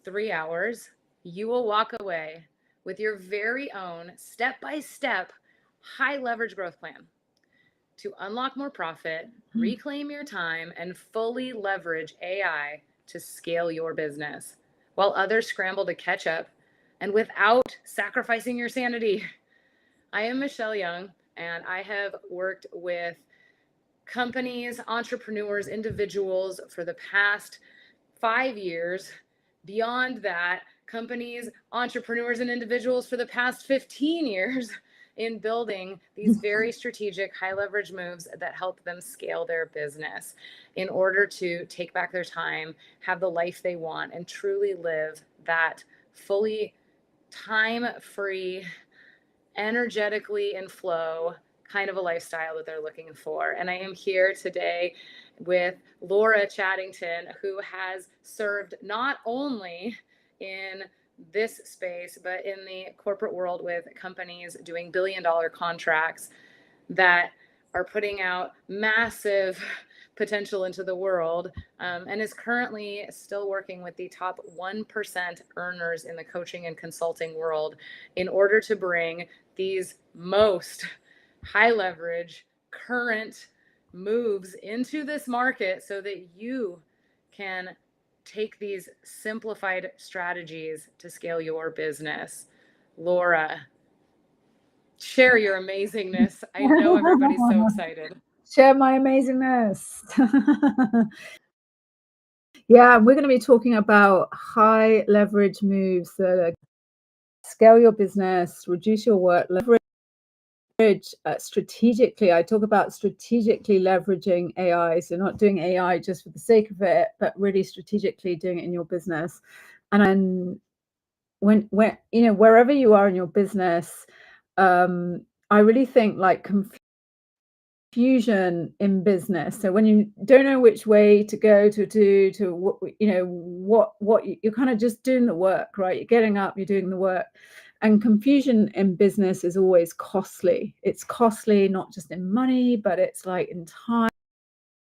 3 hours, you will walk away with your very own step-by-step high leverage growth plan to unlock more profit, reclaim your time, and fully leverage AI to scale your business while others scramble to catch up and without sacrificing your sanity. I am Michelle Young, and I have worked with companies, entrepreneurs, individuals for the past 5 years. Beyond that, companies, entrepreneurs, and individuals for the past 15 years in building these very strategic, high leverage moves that help them scale their business in order to take back their time, have the life they want, and truly live that fully time free, energetically in flow kind of a lifestyle that they're looking for. And I am here today with Laura Chaddington, who has served not only in this space, but in the corporate world with companies doing billion-dollar contracts that are putting out massive potential into the world, and is currently still working with the top 1% earners in the coaching and consulting world in order to bring these most high leverage current moves into this market so that you can take these simplified strategies to scale your business. Laura, share your amazingness. I know everybody's so excited. Share my amazingness. Yeah, we're going to be talking about high leverage moves that scale your business, reduce your work, leverage strategically. I talk about strategically leveraging AI. So not doing AI just for the sake of it, but really strategically doing it in your business. And then when wherever you are in your business, I really think like confusion in business. So when you don't know which way to go to what you're kind of just doing the work, right? You're getting up, you're doing the work. And confusion in business is always costly. It's costly not just in money, but it's like in time,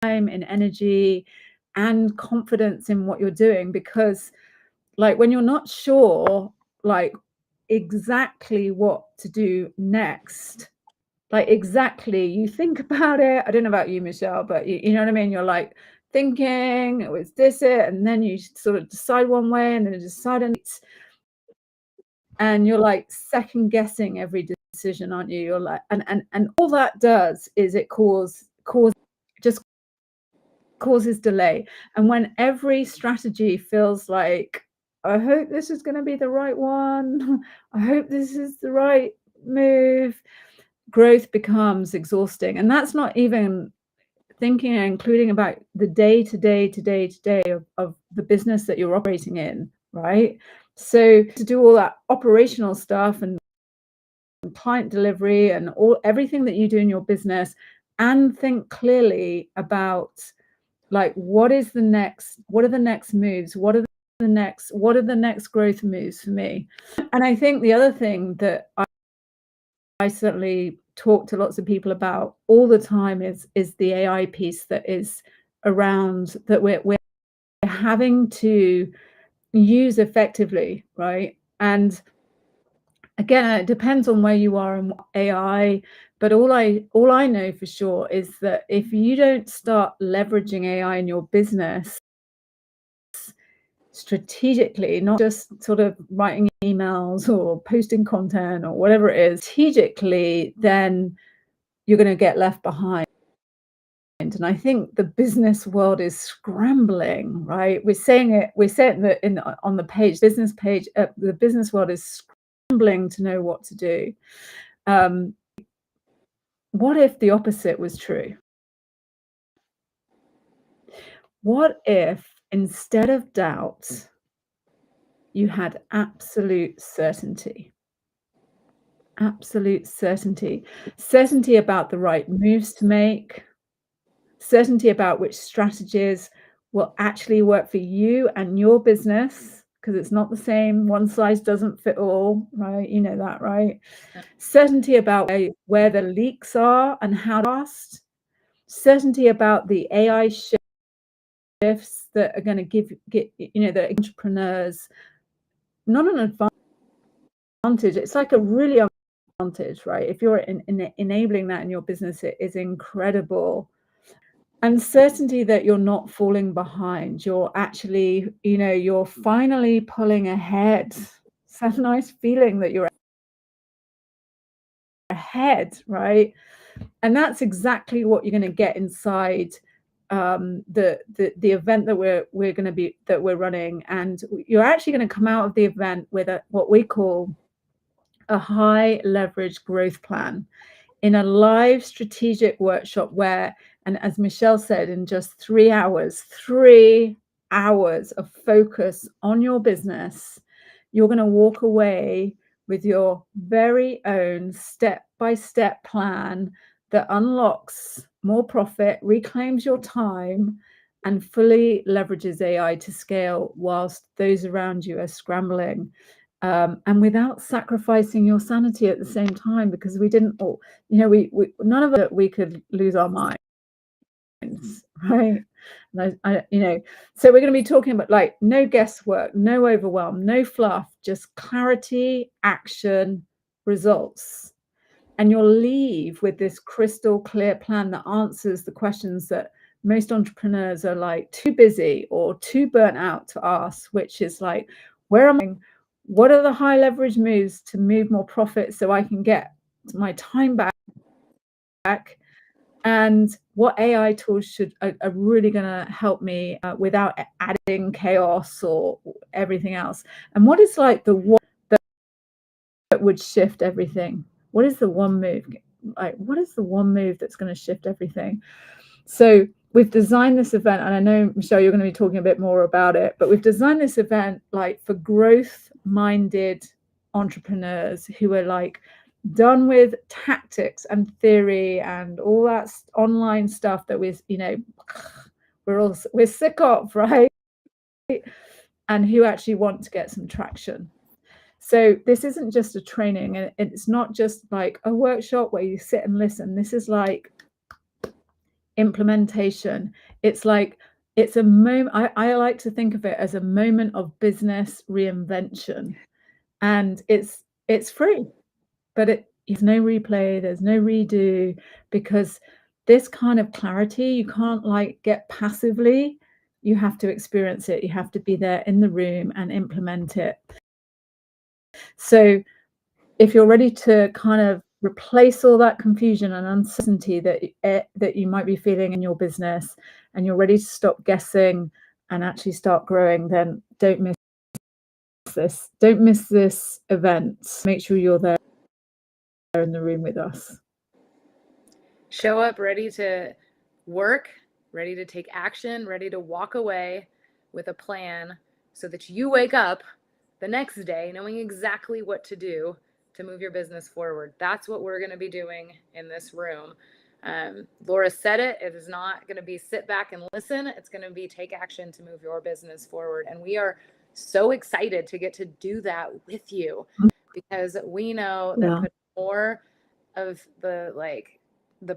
in energy, and confidence in what you're doing. Because like when you're not sure like exactly what to do next, like exactly, you think about it. I don't know about you, Michelle, but you know what I mean? You're like thinking, oh, is this it? And then you sort of decide one way and then you decide and you're like second guessing every decision, aren't you? You're like, and all that does is it causes delay. And when every strategy feels like, I hope this is going to be the right one, I hope this is the right move, growth becomes exhausting. And that's not even thinking and including about the day to day of the business that you're operating in, right? So to do all that operational stuff and client delivery and everything that you do in your business, and think clearly about like what are the next moves, what are the next growth moves for me. And I think the other thing that I certainly talk to lots of people about all the time is the AI piece that is around, that we're having to use effectively, right? And again, it depends on where you are in AI, but all I know for sure is that if you don't start leveraging AI in your business strategically, not just sort of writing emails or posting content or whatever it is, strategically, then you're going to get left behind. And I think the business world is scrambling, right? We're saying that on the page, business page, the business world is scrambling to know what to do. What if the opposite was true? What if instead of doubt, you had absolute certainty? Absolute certainty. Certainty about the right moves to make, certainty about which strategies will actually work for you and your business, because it's not the same. One size doesn't fit all, right? You know that, right? Certainty about where the leaks are and how fast. Certainty about the AI shift shifts that are going to get the entrepreneurs not an advantage. It's like a really advantage, right? If you're enabling that in your business, it is incredible. And certainty that you're not falling behind. You're actually, you're finally pulling ahead. It's a nice feeling that you're ahead, right? And that's exactly what you're going to get inside the event that we're running. And you're actually going to come out of the event with what we call a high leverage growth plan in a live strategic workshop where, and as Michelle said, in just 3 hours of focus on your business, you're going to walk away with your very own step-by-step plan that unlocks more profit, reclaims your time, and fully leverages AI to scale whilst those around you are scrambling. And without sacrificing your sanity at the same time, because we didn't all, we none of it, we could lose our minds, right? And so we're going to be talking about like no guesswork, no overwhelm, no fluff, just clarity, action, results. And you'll leave with this crystal clear plan that answers the questions that most entrepreneurs are like too busy or too burnt out to ask, which is like, where am I? What are the high leverage moves to move more profit so I can get my time back? And what AI tools are really going to help me without adding chaos or everything else? And what is like the one that would shift everything? What is the one move? Like, what is the one move that's going to shift everything? So we've designed this event, and I know, Michelle, you're going to be talking a bit more about it, but we've designed this event like for growth-minded entrepreneurs who are like done with tactics and theory and all that online stuff that we're sick of, right? And who actually want to get some traction. So this isn't just a training, and it's not just like a workshop where you sit and listen. This is like implementation. It's a moment. I like to think of it as a moment of business reinvention, and it's free, but there's no replay, there's no redo, because this kind of clarity you can't like get passively. You have to experience it. You have to be there in the room and implement it. So if you're ready to kind of replace all that confusion and uncertainty that you might be feeling in your business, and you're ready to stop guessing and actually start growing, then don't miss this. Don't miss this event. Make sure you're there in the room with us. Show up ready to work, ready to take action, ready to walk away with a plan so that you wake up the next day knowing exactly what to do to move your business forward. That's what we're going to be doing in this room. Laura said it. It is not going to be sit back and listen. It's going to be take action to move your business forward. And we are so excited to get to do that with you, because we know that more of the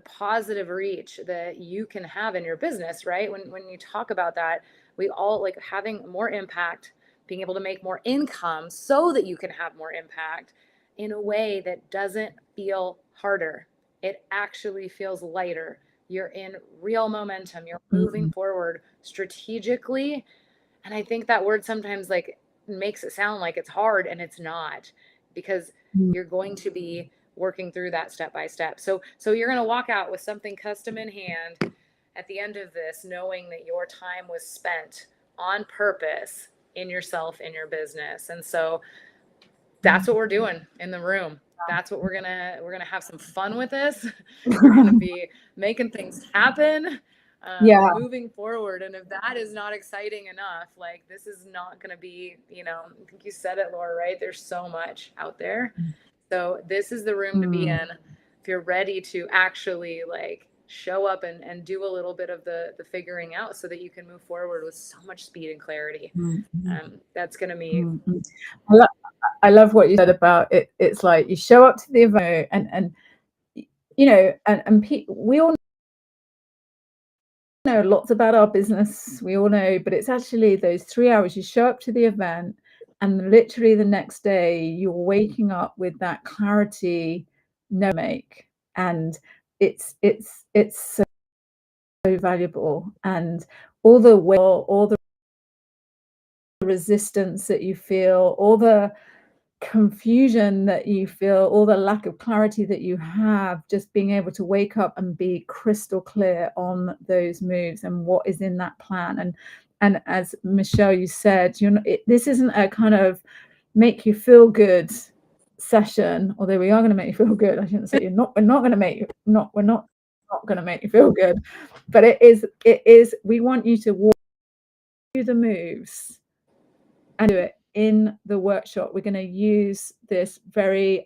positive reach that you can have in your business, right? When you talk about that, we all like having more impact, being able to make more income so that you can have more impact in a way that doesn't feel harder. It actually feels lighter. You're in real momentum. You're moving forward strategically. And I think that word sometimes like makes it sound like it's hard, and it's not, because you're going to be working through that step by step. So you're going to walk out with something custom in hand at the end of this, knowing that your time was spent on purpose in yourself, in your business. And so that's what we're doing in the room. That's what we're gonna have some fun with this. We're gonna be making things happen, moving forward. And if that is not exciting enough, like this is not gonna be, I think you said it, Laura, right? There's so much out there. So this is the room to be in if you're ready to actually like show up and do a little bit of the figuring out so that you can move forward with so much speed and clarity. That's going to be. I love what you said about it. It's like you show up to the event and we all know lots about our business, we all know, but it's actually those 3 hours. You show up to the event, and literally the next day you're waking up with that clarity no make, and it's so valuable. And all the resistance that you feel, all the confusion that you feel, all the lack of clarity that you have, just being able to wake up and be crystal clear on those moves and what is in that plan. And as Michelle, you said, this isn't a kind of make you feel good session, although we are going to make you feel good. I shouldn't say we're not going to make you feel good, but it is we want you to walk through the moves and do it in the workshop. We're going to use this very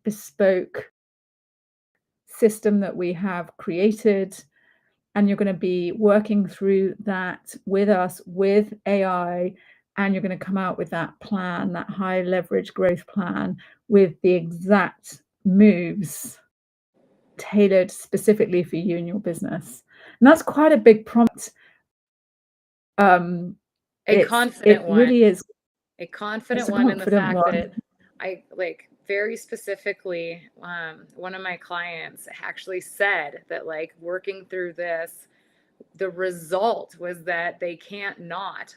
bespoke system that we have created, and you're going to be working through that with us with AI, and you're going to come out with that plan, that high leverage growth plan, with the exact moves tailored specifically for you and your business. And that's quite a big prompt. A confident one. Really is a confident one in the fact that I like very specifically, one of my clients actually said that like working through this, the result was that they can't not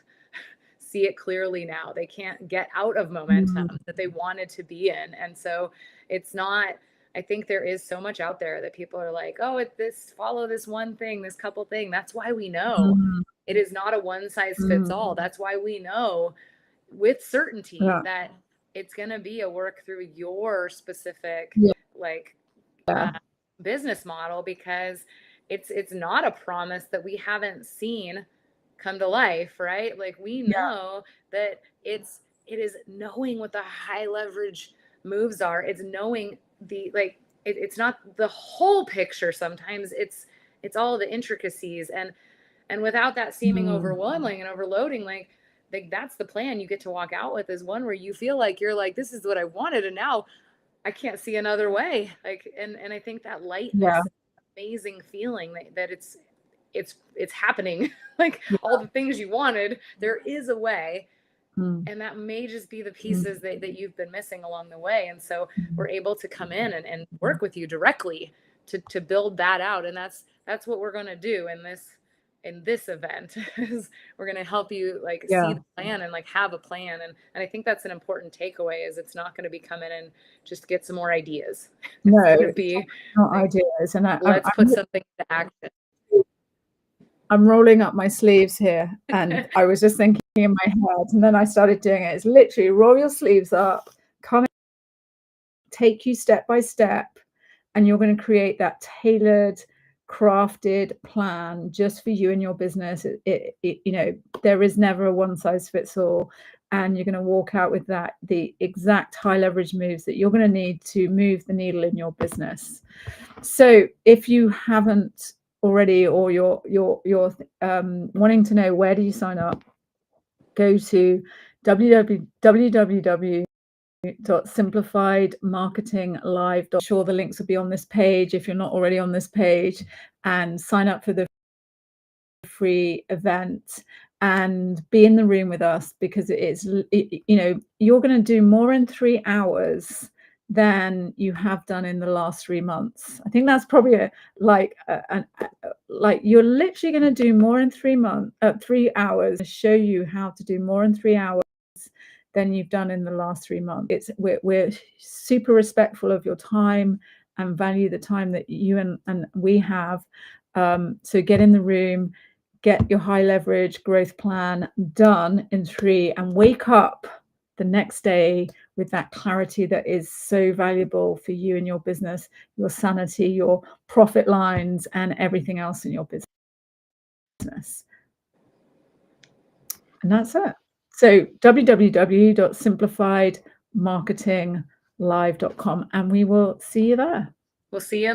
see it clearly now. They can't get out of momentum that they wanted to be in. And so it's not, I think there is so much out there that people are like, oh, it's this, follow this one thing, this couple thing. That's why we know it is not a one size fits all. That's why we know with certainty that it's going to be a work through your specific business model, because it's not a promise that we haven't seen come to life, right? Like we know that it is knowing what the high leverage moves are. It's knowing the it's not the whole picture. Sometimes it's all the intricacies, and without that seeming overwhelming and overloading, like that's the plan you get to walk out with, is one where you feel like you're like, this is what I wanted, and now I can't see another way. Like, and I think that lightness, amazing feeling that it's happening. Like all the things you wanted, there is a way. And that may just be the pieces that you've been missing along the way. And so we're able to come in and work with you directly to build that out. And that's what we're going to do in this event is we're going to help you see the plan and have a plan. And I think that's an important takeaway, is it's not going to be come in and just get some more ideas. No, it's going to be not ideas. And let's put something into action. I'm rolling up my sleeves here, and I was just thinking in my head, and then I started doing it. It's literally roll your sleeves up, come in, take you step by step, and you're going to create that tailored, crafted plan just for you and your business. There is never a one size fits all, and you're going to walk out with the exact high leverage moves that you're going to need to move the needle in your business. So if you haven't already, or you're wanting to know, where do you sign up, go to www.simplifiedmarketinglive.com. Sure, the links will be on this page if you're not already on this page, and sign up for the free event and be in the room with us, because you're going to do more in 3 hours than you have done in the last 3 months. I think that's probably you're literally going to do more in 3 hours. Show you how to do more in 3 hours than you've done in the last 3 months. We're super respectful of your time and value the time that you and we have. So get in the room, get your high leverage growth plan done in 3, and wake up the next day with that clarity that is so valuable for you and your business, your sanity, your profit lines, and everything else in your business. And that's it. So www.simplifiedmarketinglive.com, and we will see you there. We'll see you in the